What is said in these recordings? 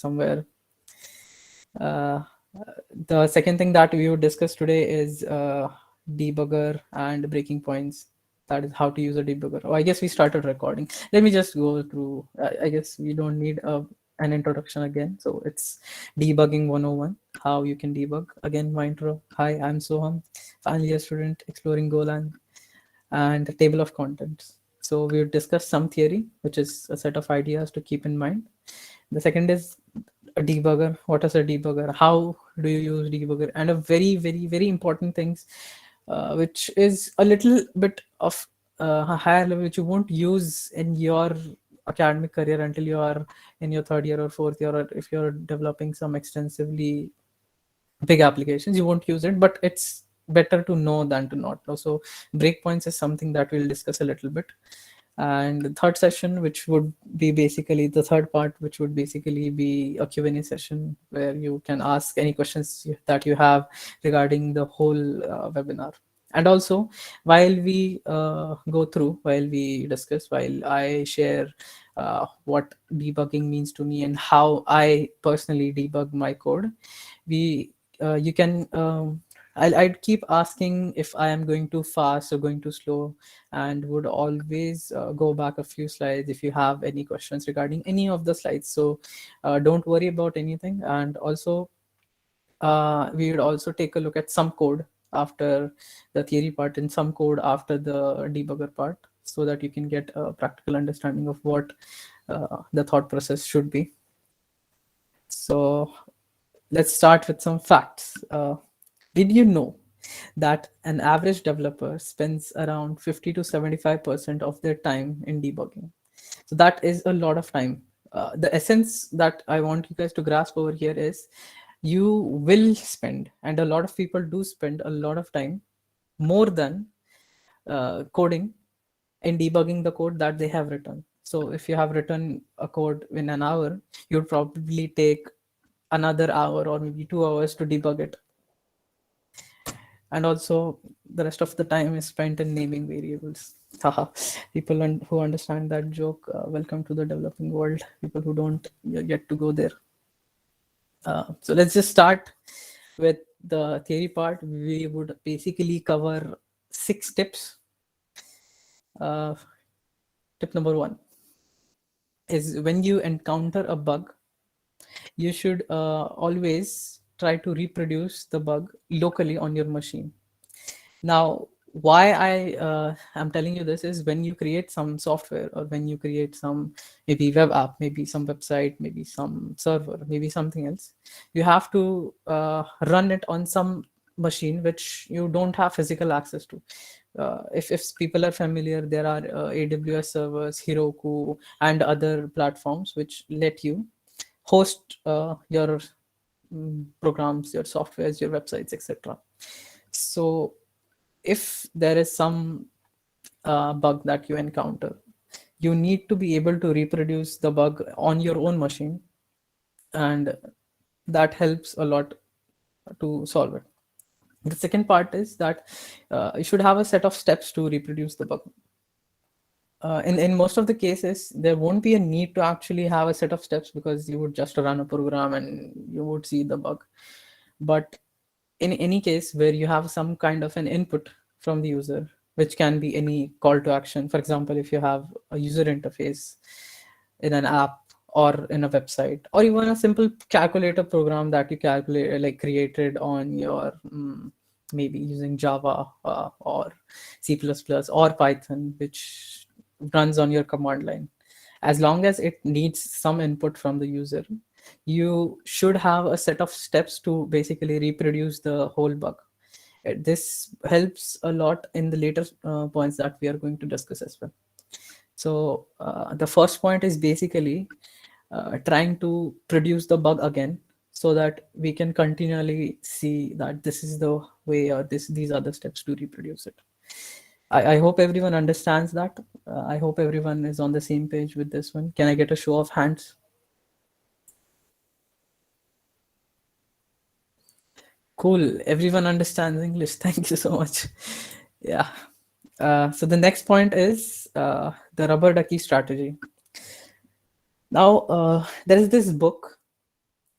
somewhere. Uh, the second thing that we would discuss today is debugger and breaking points. That is how to use a debugger. Oh, I guess we started recording. Let me just go through. I guess we don't need an introduction again. So it's debugging 101, how you can debug. Again, my intro. Hi, I'm Soham, final year student exploring Golang, and the table of contents. So we would discuss some theory, which is a set of ideas to keep in mind. The second is a debugger. What is a debugger? How do you use debugger? And a very, very, very important things, which is a little bit of a higher level, which you won't use in your academic career until you are in your third year or fourth year, or if you're developing some extensively big applications, you won't use it, but it's better to know than to not know. So breakpoints is something that we'll discuss a little bit. And the third session, which would be basically the third part, which would basically be a Q&A session where you can ask any questions that you have regarding the whole webinar. And also, while we go through, while we discuss, while I share what debugging means to me and how I personally debug my code, we you can I'd keep asking if I am going too fast or going too slow, and would always go back a few slides if you have any questions regarding any of the slides. So don't worry about anything. And also, we would also take a look at some code after the theory part and some code after the debugger part, so that you can get a practical understanding of what the thought process should be. So let's start with some facts. Did you know that an average developer spends around 50 to 75% of their time in debugging? So that is a lot of time. The essence that I want you guys to grasp over here is you will spend, and a lot of people do spend a lot of time more than coding in debugging the code that they have written. So if you have written a code in an hour, you'd probably take another hour or maybe 2 hours to debug it. And also, the rest of the time is spent in naming variables. Haha. People who understand that joke, welcome to the developing world. People who don't, you get to go there. So let's just start with the theory part. We would basically cover 6 tips. uh, Tip number 1 is, when you encounter a bug, you should always try to reproduce the bug locally on your machine. Now, why I am telling you this is, when you create some software, or when you create some maybe web app, maybe some website, maybe some server, maybe something else, you have to run it on some machine which you don't have physical access to. If people are familiar, there are AWS servers, Heroku, and other platforms which let you host your programs, your softwares, your websites, etc. So if there is some bug that you encounter, you need to be able to reproduce the bug on your own machine, and that helps a lot to solve it. The second part is that you should have a set of steps to reproduce the bug. In most of the cases, there won't be a need to actually have a set of steps, because you would just run a program and you would see the bug. But in any case where you have some kind of an input from the user, which can be any call to action, for example, if you have a user interface in an app or in a website, or even a simple calculator program that you calculate, like created on your maybe using Java or C++ or Python, which runs on your command line. As long as it needs some input from the user, you should have a set of steps to basically reproduce the whole bug. This helps a lot in the later points that we are going to discuss as well. So the first point is basically trying to produce the bug again, so that we can continually see that this is the way, or these are the steps to reproduce it. I hope everyone understands that. I hope everyone is on the same page with this one. Can I get a show of hands? Cool. Everyone understands English. Thank you so much. Yeah. So the next point is the rubber ducky strategy. Now, there is this book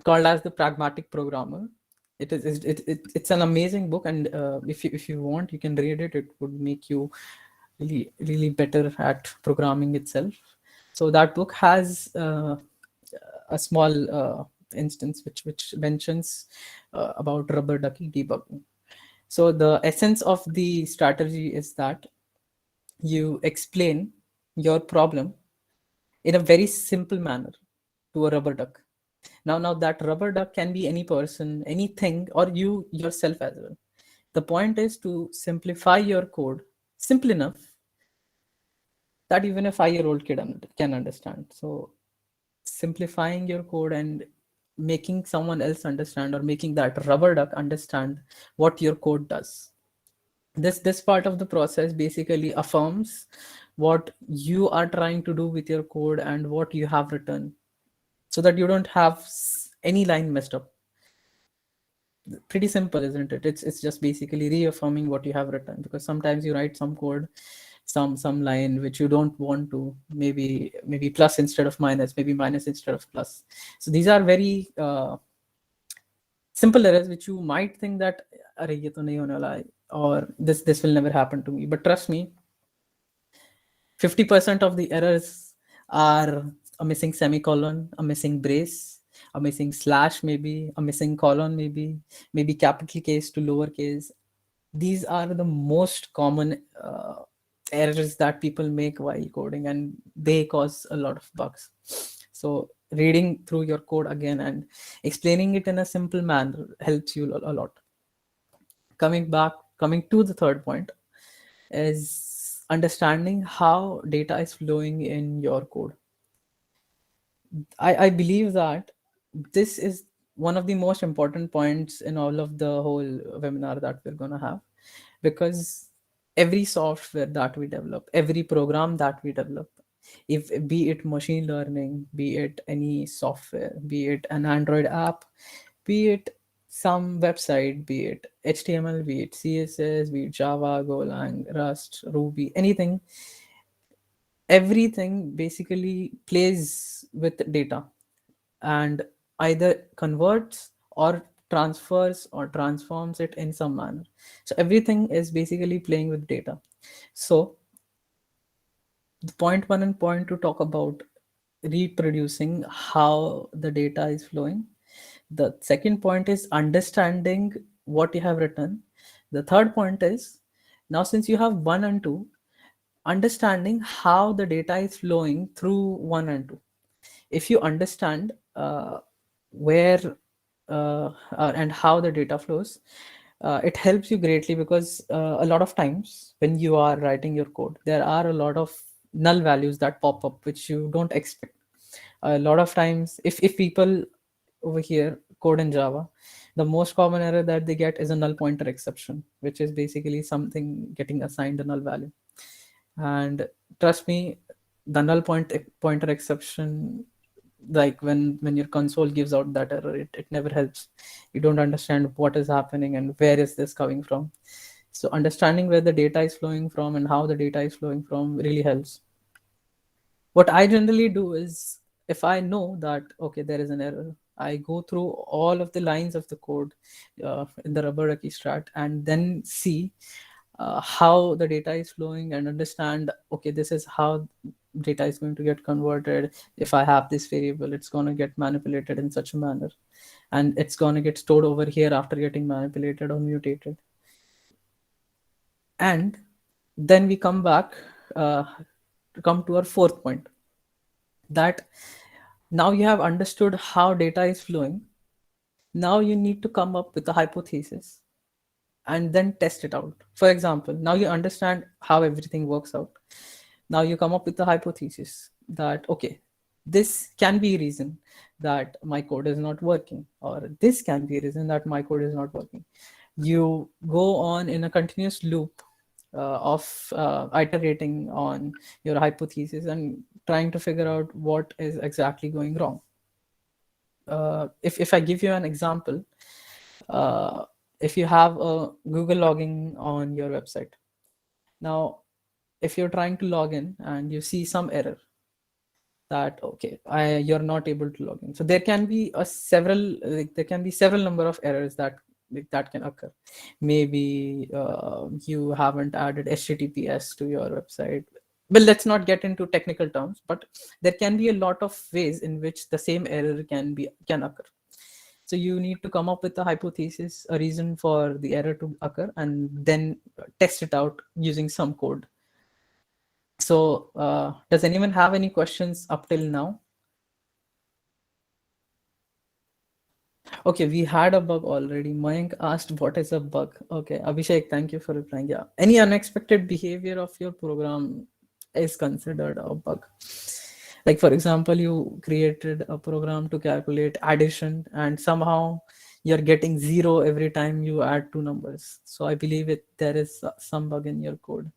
called as The Pragmatic Programmer. It's an amazing book, and if you want, you can read it. It would make you really better at programming itself. So that book has a small instance which mentions about rubber ducky debugging. So the essence of the strategy is that you explain your problem in a very simple manner to a rubber duck. Now that rubber duck can be any person, anything, or you yourself as well. The point is to simplify your code simple enough that even a 5-year-old kid can understand. So simplifying your code and making someone else understand, or making that rubber duck understand what your code does. This part of the process basically affirms what you are trying to do with your code and what you have written, so that you don't have any line messed up. Pretty simple, isn't it? It's just basically reaffirming what you have written, because sometimes you write some code, some line which you don't want to, maybe plus instead of minus, maybe minus instead of plus. So these are very simple errors which you might think that "Arey, ye to nahi hone wala hai," or this will never happen to me. But trust me, 50% of the errors are a missing semicolon, a missing brace, a missing slash, maybe a missing colon, maybe capital case to lowercase. These are the most common errors that people make while coding, and they cause a lot of bugs. So reading through your code again and explaining it in a simple manner helps you a lot. Coming to the third point is understanding how data is flowing in your code. I believe that this is one of the most important points in all of the whole webinar that we're going to have, because every software that we develop, every program that we develop, if be it machine learning, be it any software, be it an Android app, be it some website, be it HTML, be it CSS, be it Java, Golang, Rust, Ruby, anything, everything basically plays with data and either converts or transfers or transforms it in some manner. So everything is basically playing with data. So the point one and point two talk about reproducing how the data is flowing. The second point is understanding what you have written. The third point is, now since you have one and two, understanding how the data is flowing through one and two. If you understand where and how the data flows, it helps you greatly, because a lot of times when you are writing your code, there are a lot of null values that pop up which you don't expect. A lot of times, if people over here code in Java, the most common error that they get is a null pointer exception, which is basically something getting assigned a null value. And trust me, the pointer exception, like when your console gives out that error, it never helps. You don't understand what is happening and where is this coming from. So understanding where the data is flowing from and how the data is flowing from really helps. What I generally do is, if I know that okay, there is an error, I go through all of the lines of the code in the rubber ducky strat, and then see how the data is flowing and understand, okay, this is how data is going to get converted. If I have this variable, it's going to get manipulated in such a manner, and it's going to get stored over here after getting manipulated or mutated. And then we come back to come to our fourth point, that now you have understood how data is flowing. Now you need to come up with a hypothesis and then test it out. For example, now you understand how everything works out. Now you come up with a hypothesis that, okay, this can be a reason that my code is not working, or this can be a reason that my code is not working. You go on in a continuous loop of iterating on your hypothesis and trying to figure out what is exactly going wrong. If I give you an example, uh, if you have a Google login on your website, now if you're trying to log in and you see some error, that okay, you're not able to log in. So there can be a several there can be several number of errors that that can occur. Maybe you haven't added https to your website. Well, let's not get into technical terms, but there can be a lot of ways in which the same error can occur. So you need to come up with a hypothesis, a reason for the error to occur, and then test it out using some code. So does anyone have any questions up till now? Okay, we had a bug already. Mayank asked what is a bug. Okay, Abhishek, thank you for replying. Yeah, any unexpected behavior of your program is considered a bug. Like for example, you created a program to calculate addition and somehow you're getting zero every time you add two numbers. So I believe there is some bug in your code.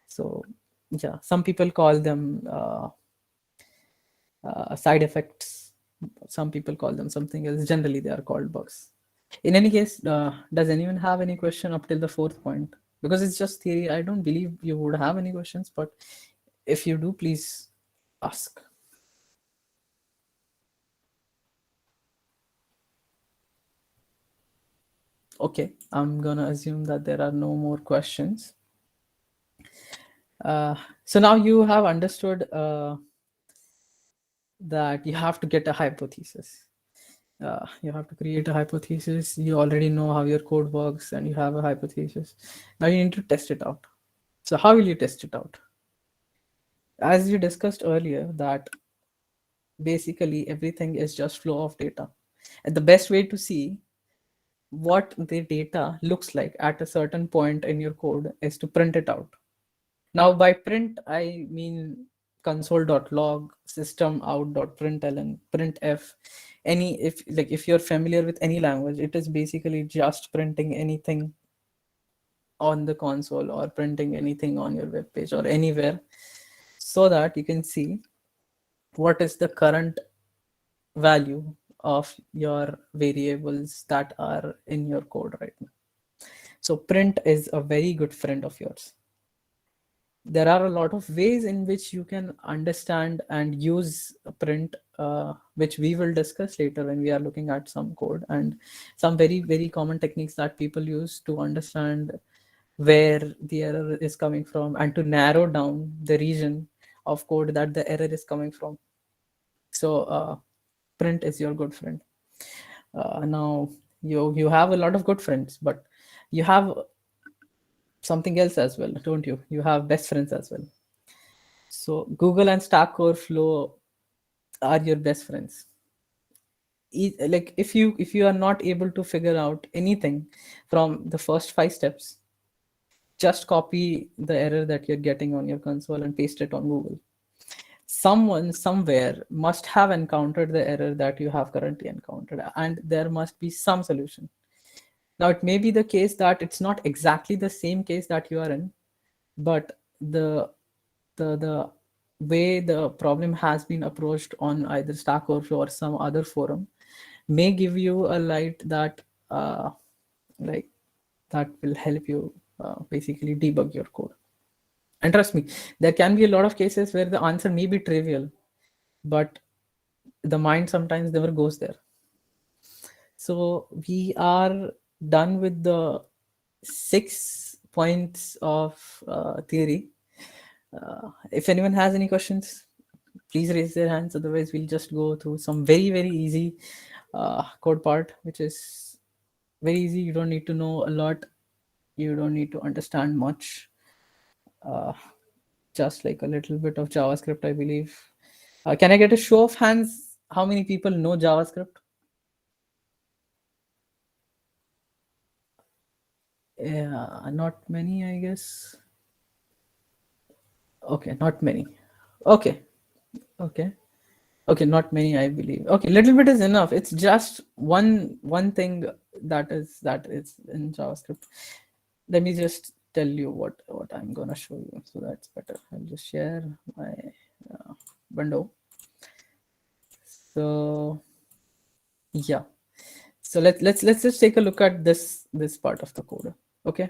So yeah, some people call them side effects. Some people call them something else. Generally, they are called bugs. In any case, does anyone have any question up till the fourth point? Because it's just theory. I don't believe you would have any questions, but if you do, please ask. Okay, I'm gonna assume that there are no more questions. So now you have understood that you have to get a hypothesis. You have to create a hypothesis. You already know how your code works and you have a hypothesis. Now you need to test it out. So how will you test it out? As you discussed earlier, that basically everything is just flow of data. And the best way to see what the data looks like at a certain point in your code is to print it out. Now by print, I mean console.log, system out.println, printf, any, if you're familiar with any language, it is basically just printing anything on the console or printing anything on your web page or anywhere, so that you can see what is the current value of your variables that are in your code right now. So print is a very good friend of yours. There are a lot of ways in which you can understand and use a print, which we will discuss later when we are looking at some code, and some very, very common techniques that people use to understand where the error is coming from and to narrow down the region of code that the error is coming from. So print is your good friend. Now you have a lot of good friends, but you have something else as well, don't you? You have best friends as well. So Google and Stack Overflow are your best friends. Like if you are not able to figure out anything from the first 5 steps, just copy the error that you're getting on your console and paste it on Google. Someone somewhere must have encountered the error that you have currently encountered, and there must be some solution. Now, it may be the case that it's not exactly the same case that you are in, but the way the problem has been approached on either Stack Overflow or some other forum may give you a light that like that will help you basically debug your code. And trust me, there can be a lot of cases where the answer may be trivial, but the mind sometimes never goes there. So we are done with the 6 points of theory. If anyone has any questions, please raise their hands. Otherwise, we'll just go through some very, very easy code part, which is very easy. You don't need to know a lot. You don't need to understand much. Just like a little bit of JavaScript, I believe. Can I get a show of hands? How many people know JavaScript? Yeah, not many, I guess. Okay, not many. Okay, okay, okay, not many, I believe. Okay, little bit is enough. It's just one thing that is in JavaScript. Let me just tell you what I'm gonna show you, so that's better. I'll just share my window. So yeah, so let's just take a look at this part of the code. Okay,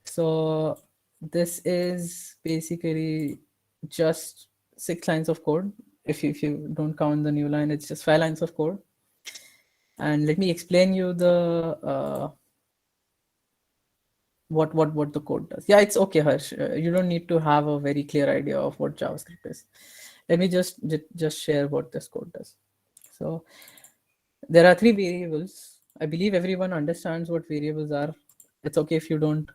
so this is basically just 6 lines of code. If you don't count the new line, it's just 5 lines of code. And let me explain you the what the code does. Yeah, it's okay, Harsh. You don't need to have a very clear idea of what JavaScript is. Let me just share what this code does. So there are 3 variables. I believe everyone understands what variables are. It's okay if you don't.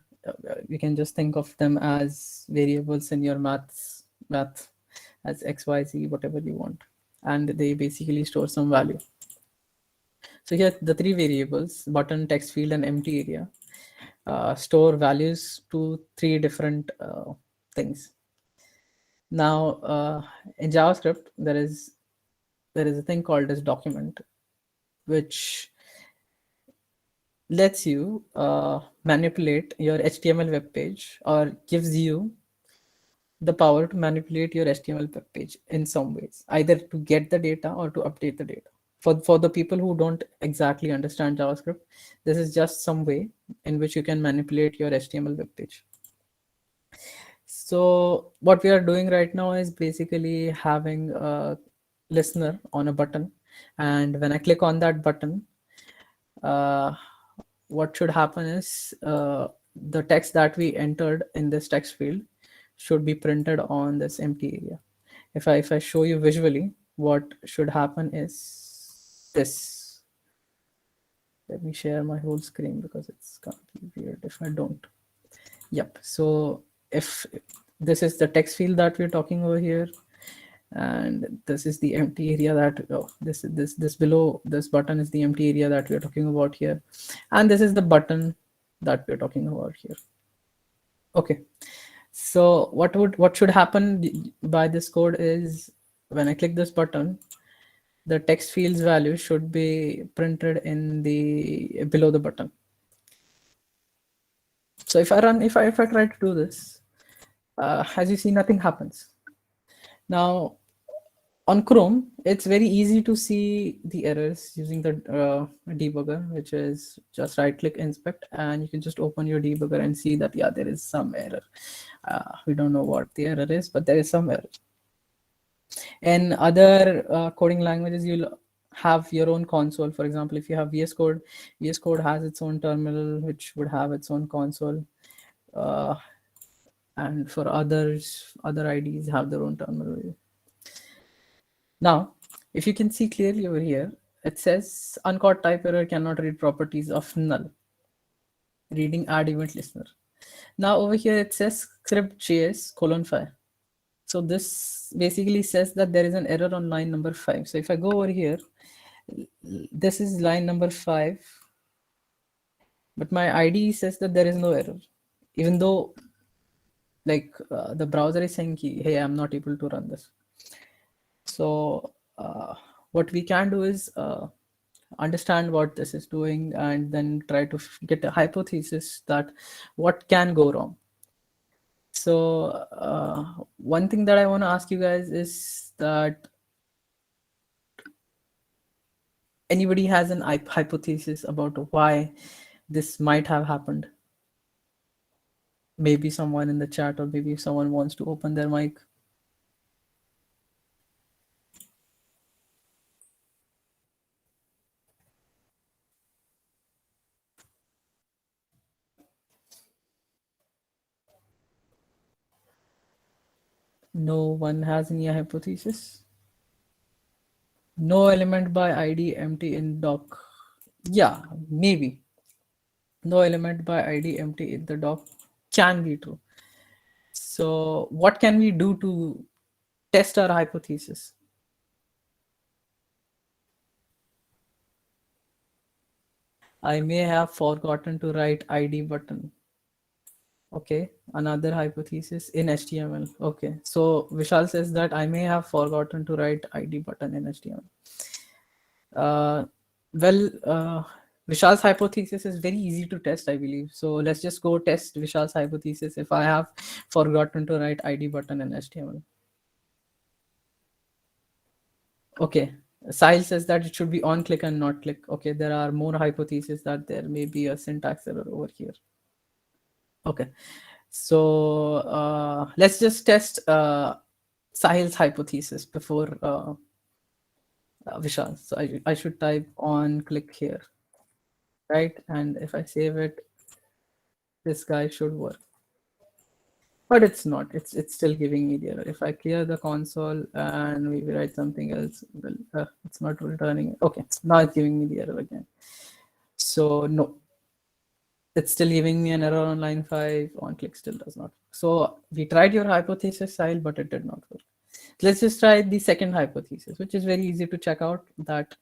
You can just think of them as variables in your math as x, y, z, whatever you want, and they basically store some value. So here the 3 variables: button, text field, and empty area, store values to 3 different things. Now in JavaScript there is a thing called as document, which lets you manipulate your HTML web page, or gives you the power to manipulate your HTML web page in some ways, either to get the data or to update the data. For the people who don't exactly understand JavaScript, this is just some way in which you can manipulate your HTML web page. So what we are doing right now is basically having a listener on a button, and when I click on that button, what should happen is the text that we entered in this text field should be printed on this empty area. If I show you visually, what should happen is this. Let me share my whole screen because it's gonna be weird if I don't. Yep. So if this is the text field that we're talking over here, and this is the empty area that this below this button is the empty area that we're talking about here, and this is the button that we're talking about here. Okay, so what should happen by this code is, when I click this button, the text field's value should be printed in the below the button. So if I try to do this, as you see, nothing happens. Now on Chrome, it's very easy to see the errors using the debugger, which is just right click inspect, and you can just open your debugger and see that, yeah, there is some error. We don't know what the error is, but there is some error. In other coding languages, you'll have your own console. For example, if you have VS Code, VS Code has its own terminal, which would have its own console. And for others, other IDs have their own terminal. Now, if you can see clearly over here, it says uncaught type error, cannot read properties of null. Reading add event listener. Now over here it says script.js:5. So this basically says that there is an error on line number 5. So if I go over here, this is line number 5, but my IDE says that there is no error, even though like the browser is saying, hey, I'm not able to run this. So what we can do is understand what this is doing, and then try to get a hypothesis that what can go wrong. So one thing that I want to ask you guys is that anybody has an hypothesis about why this might have happened? Maybe someone in the chat, or maybe if someone wants to open their mic. No one has any hypothesis. No element by ID empty in doc. Yeah, maybe. No element by ID empty in the doc can be true. So what can we do to test our hypothesis? I may have forgotten to write ID button. Okay, another hypothesis in HTML. Okay, so Vishal says that I may have forgotten to write ID button in HTML. Vishal's hypothesis is very easy to test, I believe. So let's just go test Vishal's hypothesis if I have forgotten to write ID button in HTML. Okay, Sahil says that it should be on click and not click. Okay, there are more hypotheses that there may be a syntax error over here. Okay, so let's just test Sahil's hypothesis before Vishal. So I should type on click here, right? And if I save it, this guy should work. But it's not. It's still giving me the error. If I clear the console and we write something else, well, it's not returning. Okay, now it's giving me the error again. So no, it's still giving me an error on line 5. On click still does not. So we tried your hypothesis, Sahil, but it did not work. Let's just try the second hypothesis, which is very easy to check out, that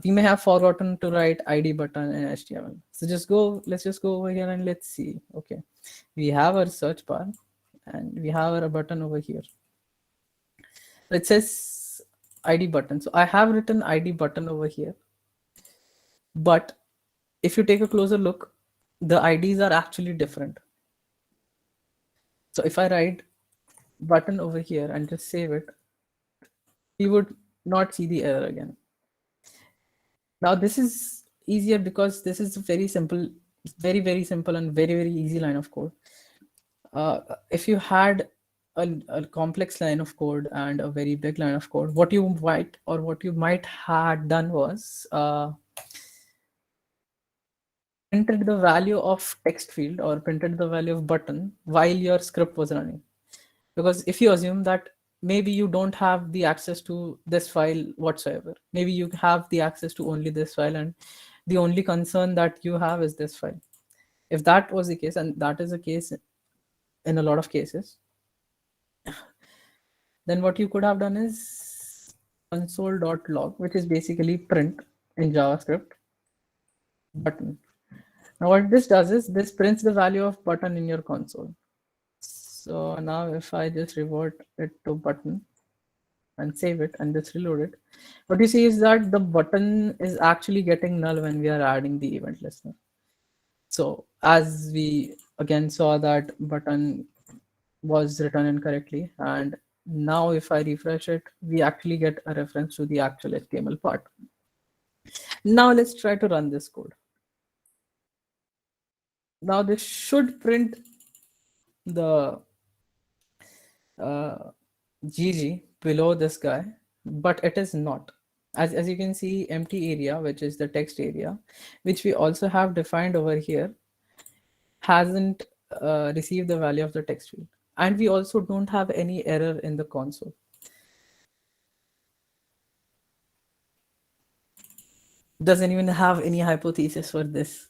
we may have forgotten to write ID button in HTML. So let's just go over here and let's see. Okay, we have our search bar and we have our button over here. It says ID button. So I have written ID button over here. But if you take a closer look, the IDs are actually different. So if I write button over here and just save it, we would not see the error again. Now this is easier because this is very simple, very simple and very easy line of code. If you had a complex line of code and a very big line of code, what you might had done was printed the value of text field or printed the value of button while your script was running. Because if you assume that maybe you don't have the access to this file whatsoever, maybe you have the access to only this file and the only concern that you have is this file. If that was the case, and that is the case in a lot of cases, then what you could have done is console.log, which is basically print in JavaScript button. Now what this does is this prints the value of button in your console. So now if I just revert it to button and save it and just reload it, what you see is that the button is actually getting null when we are adding the event listener. So as we again saw that button was written incorrectly, and now if I refresh it, we actually get a reference to the actual HTML part. Now let's try to run this code. Now this should print the GG below this guy, but it is not. As you can see, empty area, which is the text area, which we also have defined over here, hasn't received the value of the text field. And we also don't have any error in the console. Does anyone have any hypothesis for this?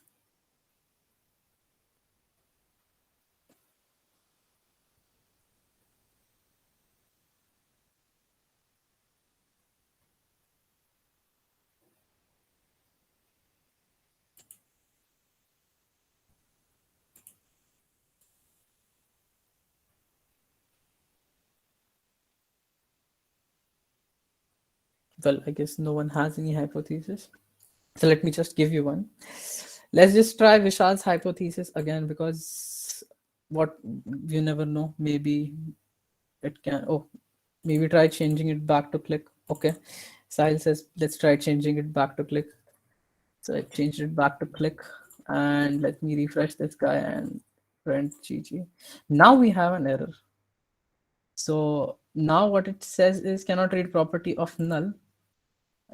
Well, I guess no one has any hypothesis. So let me just give you one. Let's just try Vishal's hypothesis again, because what you never know, maybe it can, oh, maybe try changing it back to click. Okay. Sahil says, let's try changing it back to click. So I changed it back to click, and let me refresh this guy and print GG. Now we have an error. So now what it says is cannot read property of null.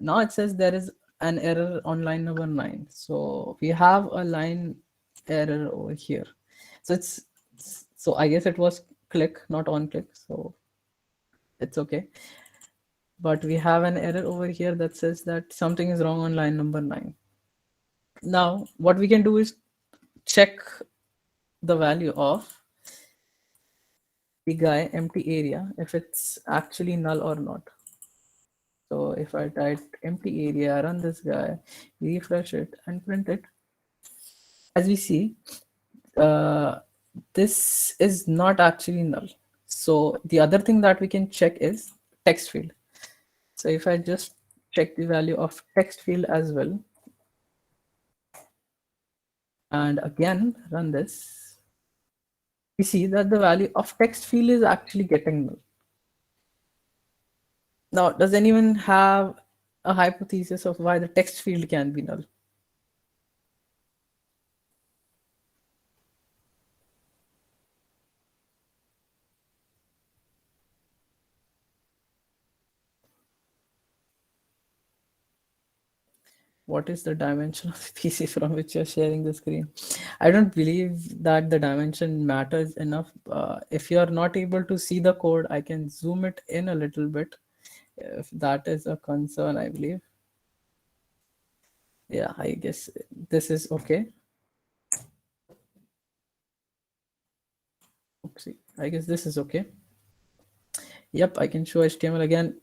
Now it says there is an error on line number 9. So we have a line error over here. So so I guess it was click, not on click. So it's okay. But we have an error over here that says that something is wrong on line number 9. Now what we can do is check the value of the guy empty area, if it's actually null or not. So if I type empty area, run this guy, refresh it and print it, as we see, this is not actually null. So the other thing that we can check is text field. So if I just check the value of text field as well, and again run this, we see that the value of text field is actually getting null. Now, does anyone have a hypothesis of why the text field can be null? what is the dimension of the PC from which you're sharing the screen? I don't believe that the dimension matters enough. If you're not able to see the code, I can zoom it in a little bit if that is a concern, I believe. Yeah, I guess this is okay. Oopsie. I guess this is okay. Yep, I can show HTML again.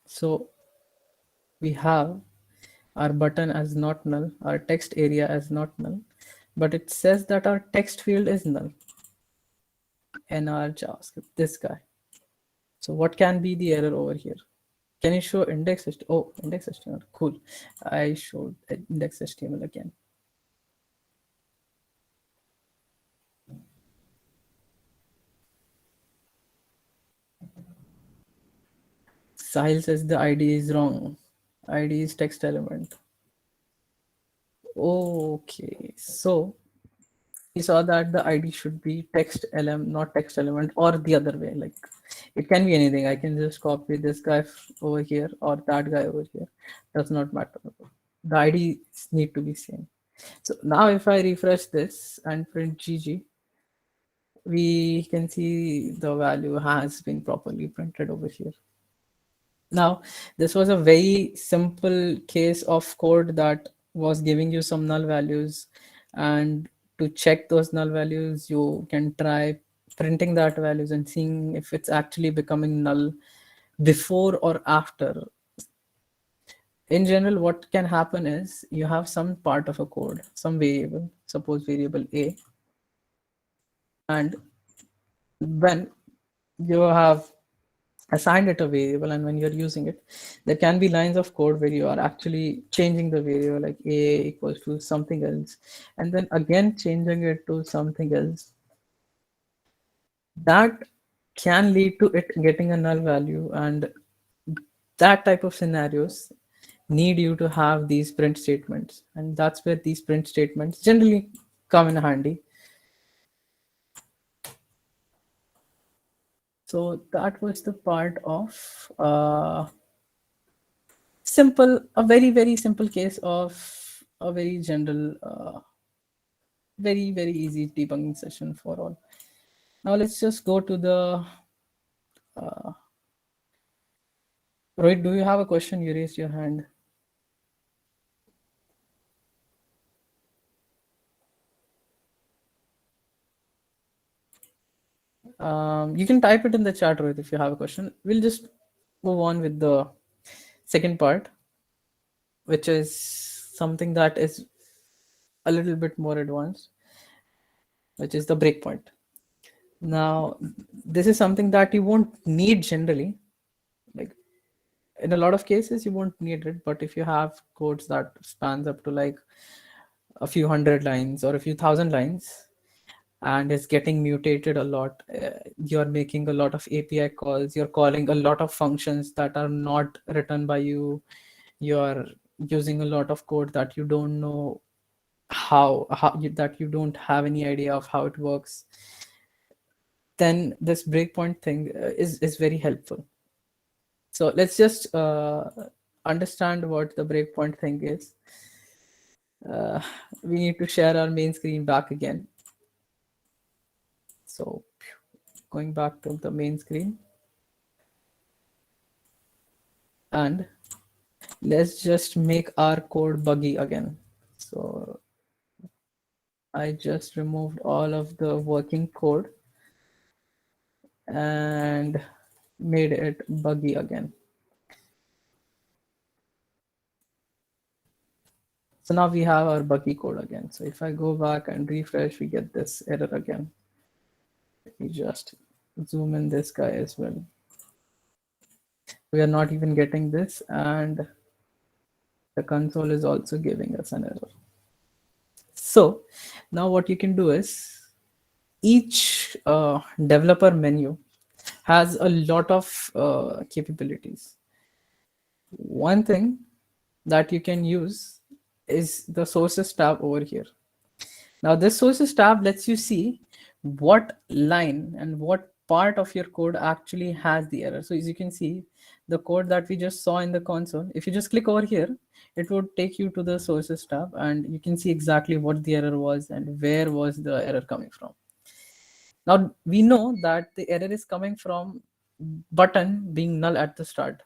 So we have our button as not null, our text area as not null, but it says that our text field is null in our JavaScript, this guy. So what can be the error over here? Can you show index? Oh, index HTML. Cool. I showed index HTML again. Sahil says the ID is wrong. ID is text element. Okay, so we saw that the ID should be text element, not text element, or the other way. Like it can be anything. I can just copy this guy over here or that guy over here. Does not matter. The IDs need to be same. So now if I refresh this and print GG, we can see the value has been properly printed over here. Now, this was a very simple case of code that was giving you some null values. And to check those null values, you can try printing that values and seeing if it's actually becoming null before or after. In general, what can happen is you have some part of a code, some variable, suppose variable A, and when you have assigned it a variable and when you're using it, there can be lines of code where you are actually changing the variable like A equals to something else, and then again changing it to something else. That can lead to it getting a null value, and that type of scenarios need you to have these print statements, and that's where these print statements generally come in handy. So that was the part of simple, a very simple case of a very general, very easy debugging session for all. Now let's just go to the Rohit, do you have a question? You raised your hand. You can type it in the chat, Rohit, if you have a question. We'll just move on with the second part, which is something that is a little bit more advanced, which is the breakpoint. Now, this is something that you won't need generally. Like in a lot of cases, you won't need it, but if you have codes that spans up to like a few hundred lines or a few thousand lines, and it's getting mutated a lot, you're making a lot of API calls, you're calling a lot of functions that are not written by you, you're using a lot of code that you don't know that you don't have any idea of how it works, then this breakpoint thing is very helpful. So let's just understand what the breakpoint thing is. We need to share our main screen back again. So going back to the main screen, and let's just make our code buggy again. So I just removed all of the working code and made it buggy again. So now we have our buggy code again. So if I go back and refresh, we get this error again. Let me just zoom in this guy as well. We are not even getting this, and the console is also giving us an error. So now what you can do is each developer menu has a lot of capabilities. One thing that you can use is the sources tab over here. Now this sources tab lets you see what line and what part of your code actually has the error. So as you can see, the code that we just saw in the console, if you just click over here, it would take you to the sources tab and you can see exactly what the error was and where was the error coming from. Now we know that the error is coming from button being null at the start.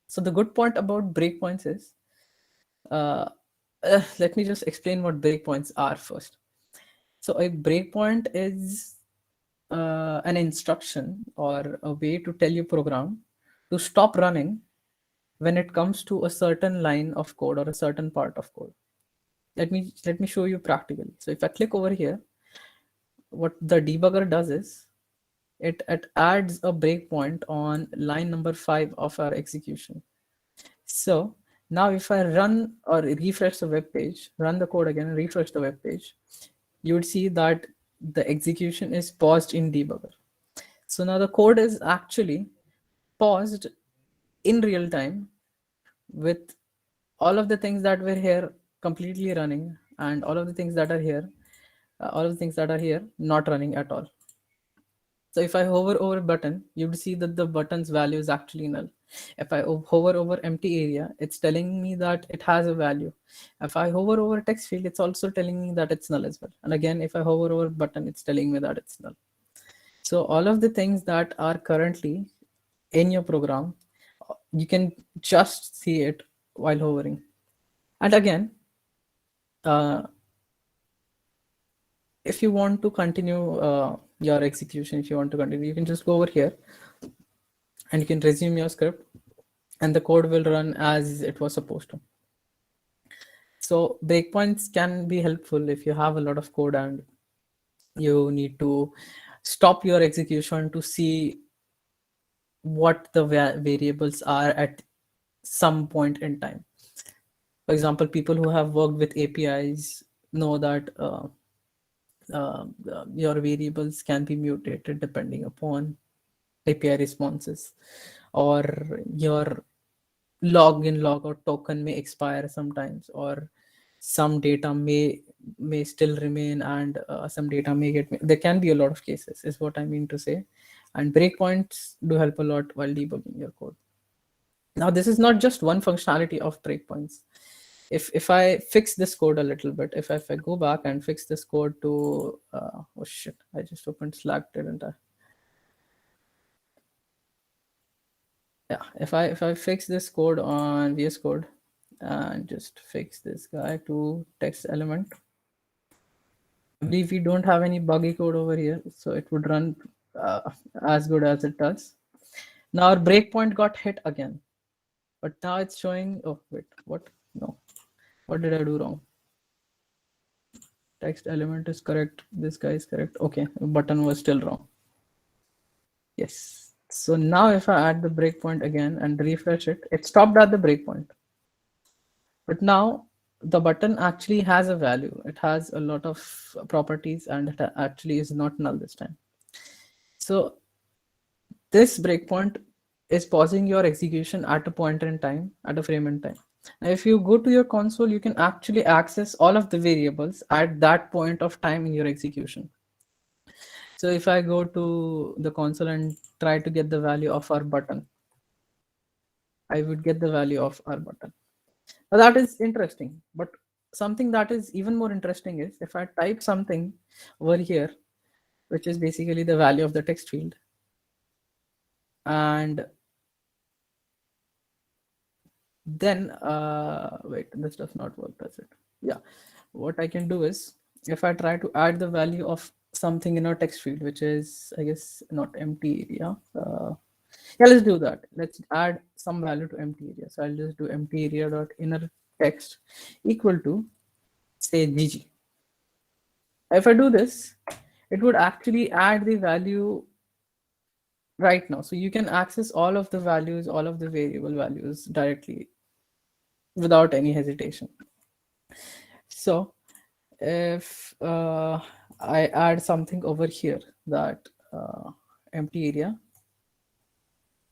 So the good part about breakpoints is, uh, let me just explain what breakpoints are first. So a breakpoint is an instruction or a way to tell your program to stop running when it comes to a certain line of code or a certain part of code. Let me show you practically. So if I click over here, what the debugger does is it adds a breakpoint on line number 5 of our execution. So now if I run or refresh the web page, run the code again and refresh the web page, you would see that the execution is paused in debugger. So now the code is actually paused in real time with all of the things that were here completely running and all of the things that are here, all of the things that are here not running at all. So if I hover over a button, you would see that the button's value is actually null. If I hover over empty area, it's telling me that it has a value. If I hover over text field, it's also telling me that it's null as well. And again, if I hover over button, it's telling me that it's null. So all of the things that are currently in your program, you can just see it while hovering. And again, uh, if you want to continue your execution, if you want to continue, you can just go over here and you can resume your script and the code will run as it was supposed to. So breakpoints can be helpful if you have a lot of code and you need to stop your execution to see what the variables are at some point in time. For example, people who have worked with APIs know that your variables can be mutated depending upon API responses, or your login logout token may expire sometimes, or some data may still remain and some data may get. There can be a lot of cases, is what I mean to say, and breakpoints do help a lot while debugging your code. Now, this is not just one functionality of breakpoints. If I fix this code a little bit, if I go back and fix this code to oh shit, I just opened Slack, didn't I? Yeah, if I fix this code on VS Code and just fix this guy to text element, I believe we don't have any buggy code over here, so it would run as good as it does. Now our breakpoint got hit again, but now it's showing. Oh wait, what? No, what did I do wrong? Text element is correct. This guy is correct. Okay, button was still wrong. Yes. So now if I add the breakpoint again and refresh it, it stopped at the breakpoint. But now the button actually has a value. It has a lot of properties and it actually is not null this time. So this breakpoint is pausing your execution at a point in time, at a frame in time. Now, if you go to your console, you can actually access all of the variables at that point of time in your execution. So if I go to the console and try to get the value of our button, I would get the value of our button. Now that is interesting, but something that is even more interesting is if I type something over here, which is basically the value of the text field, and then wait, this does not work, does it? Yeah, what I can do is if I try to add the value of something in our text field, which is I guess not empty area. Yeah, let's do that. Let's add some value to empty area. So I'll just do empty area dot inner text equal to say gg. If I do this, it would actually add the value right now. So you can access all of the values, all of the variable values directly without any hesitation. So if I add something over here that empty area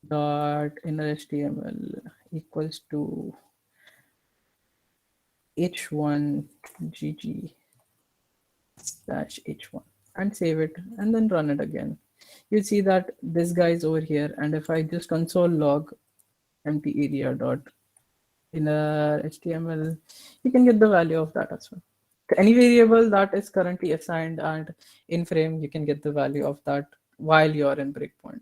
dot inner HTML equals to h1 gg slash h1 and save it and then run it again. You'll see that this guy is over here. And if I just console log empty area dot inner HTML, you can get the value of that as well. Any variable that is currently assigned and in frame, you can get the value of that while you're in breakpoint.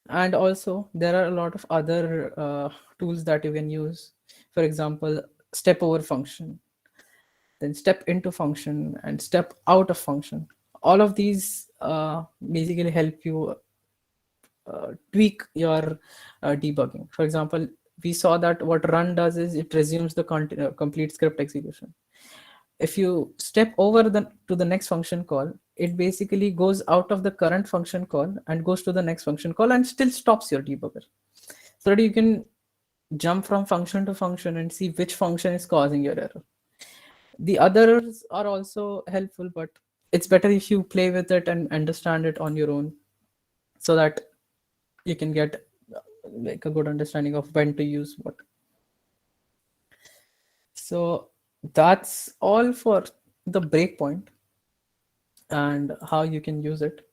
And also there are a lot of other tools that you can use. For example, step over function, then step into function and step out of function. All of these basically help you tweak your debugging. For example, we saw that what run does is it resumes the complete script execution. If you step over to the next function call, it basically goes out of the current function call and goes to the next function call and still stops your debugger, so that you can jump from function to function and see which function is causing your error. The others are also helpful, but it's better if you play with it and understand it on your own, so that you can get like a good understanding of when to use what. So that's all for the breakpoint and how you can use it.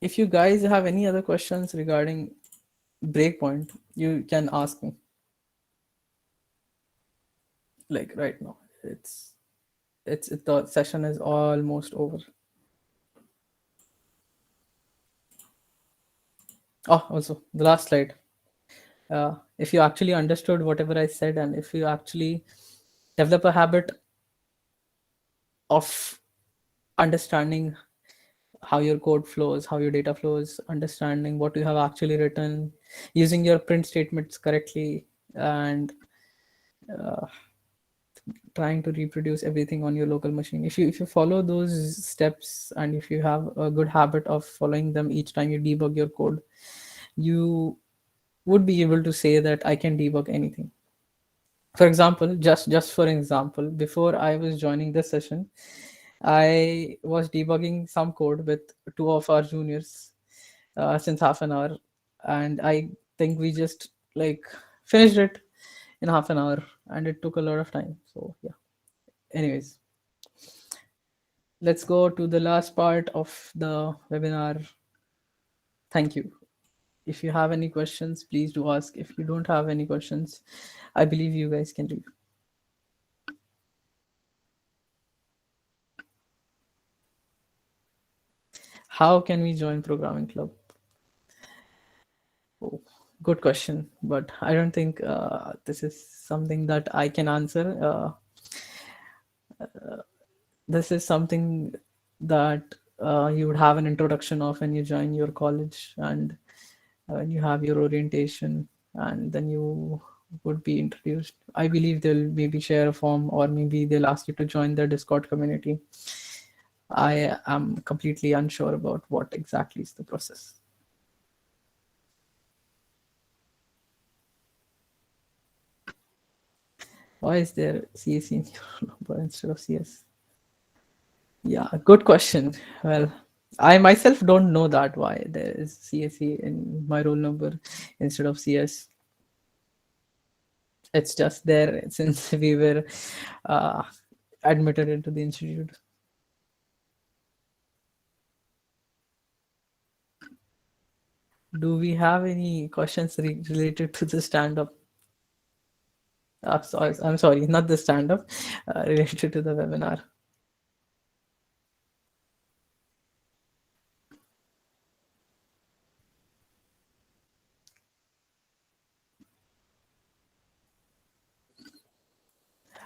If you guys have any other questions regarding breakpoint, you can ask me. Like right now, the session is almost over. Oh, also the last slide. If you actually understood whatever I said, and if you actually develop a habit of understanding how your code flows, how your data flows, understanding what you have actually written, using your print statements correctly, and uh, trying to reproduce everything on your local machine. If you follow those steps, and if you have a good habit of following them each time you debug your code, you would be able to say that I can debug anything. For example, just for example, before I was joining this session, I was debugging some code with two of our juniors since half an hour, and I think we just like finished it in half an hour, and it took a lot of time. So yeah. Anyways, let's go to the last part of the webinar. Thank you. If you have any questions, please do ask. If you don't have any questions, I believe you guys can leave. How can we join programming club? Oh, good question, but I don't think this is something that I can answer. This is something that you would have an introduction of when you join your college, and when you have your orientation, and then you would be introduced. I believe they'll maybe share a form, or maybe they'll ask you to join their Discord community. I am completely unsure about what exactly is the process. Why is there CSE in your number instead of CS? Yeah, good question. Well, I myself don't know that why there is CSE in my roll number instead of CS. It's just there since we were uh, admitted into the institute. Do we have any questions related to the stand-up? I'm sorry, not the stand-up, related to the webinar.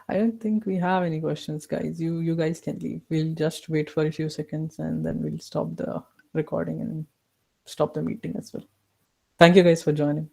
I don't think we have any questions, guys. You guys can leave. We'll just wait for a few seconds, and then we'll stop the recording and stop the meeting as well. Thank you guys for joining.